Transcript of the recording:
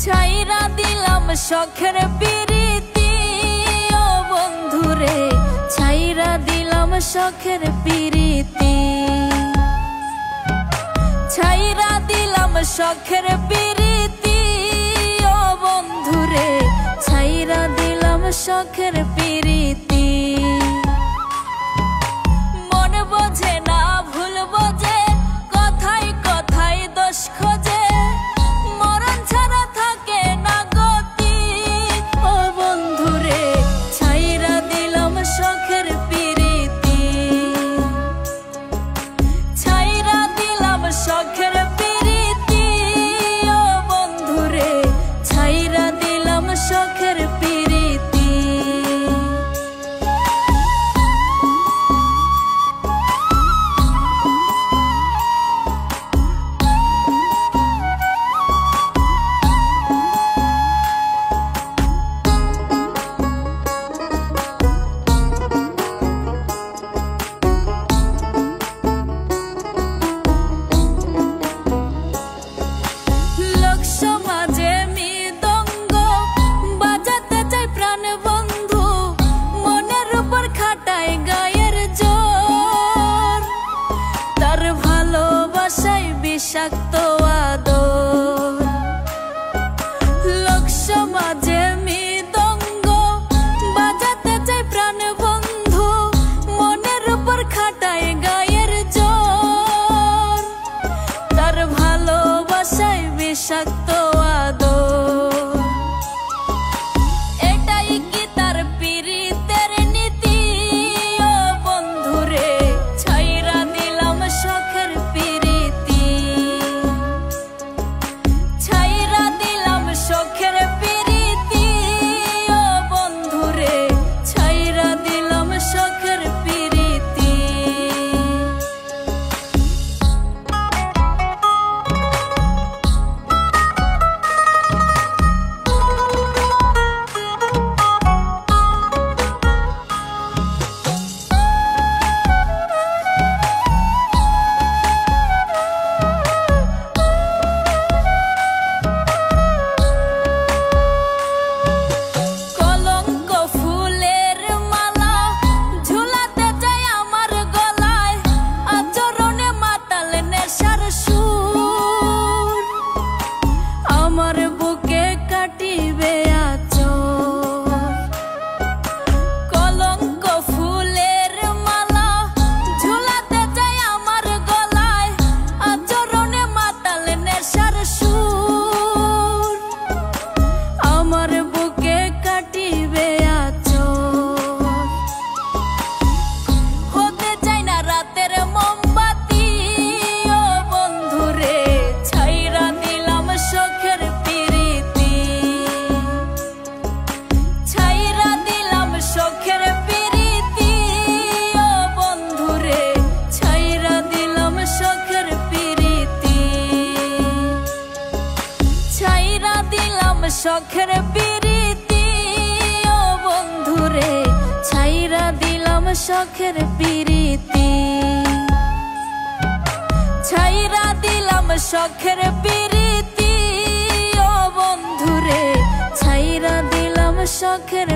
ছাইরা দিলাম শখের পিরিতি ও বন্ধুরে, ছাইরা দিলাম শখের পিরিতি, ছাইরা দিলাম শখের পিরিতি ও বন্ধুরে, ছাইরা দিলাম শখের পিরিতি। মন বোঝে না ভুল বোঝে, কথায় কথায় দোষ খোঁজে, মরণ ছাড়া থাকে না গতি ও বন্ধুরে, ছাইরা দিলাম শখের পিরিতি, ছাইরা দিলাম শখের পিরিতি ও বন্ধুরে, ছাইরা দিলাম শখের পিরিতি। বিষাক্ত আদর লোক সমাজে মৃদঙ্গ বাজাতে চাই প্রাণ বন্ধু, মনের উপর খাটায় গায়ের জোর, তার ভালোবাসায় বিষাক্ত আদর। এটাই কি তার পিরিতের নীতি ও বন্ধুরে, ছাইরা দিলাম শখের পিরিতি, ছাইরা দিলাম শখের পিরিতি ও বন্ধুরে, ছাইরা দিলাম শখের পিরিতি। আমার বুকে কাটিবে আঁচল, কলঙ্ক ফুলের মালা ঝুলাতে চাই আমার গলায়, আচরণে মাতাল নেশার সুর, আমার বুকে কাটিবে আঁচল। হতে চাই না রাতের মোমবাতি ও বন্ধুরে, ছাইরা দিলাম শখের পিরিতি, ছাইরা দিলাম শখের পিরিতি ও বন্ধুরে, ছাইরা দিলাম শখের পিরিতি, ছাইরা দিলাম শখের পিরিতি ও বন্ধুরে, ছাইরা দিলাম শখের পিরিতি, ছাইরা দিলাম শখের পিরিতি ও বন্ধুরে, ছাইরা দিলাম শখের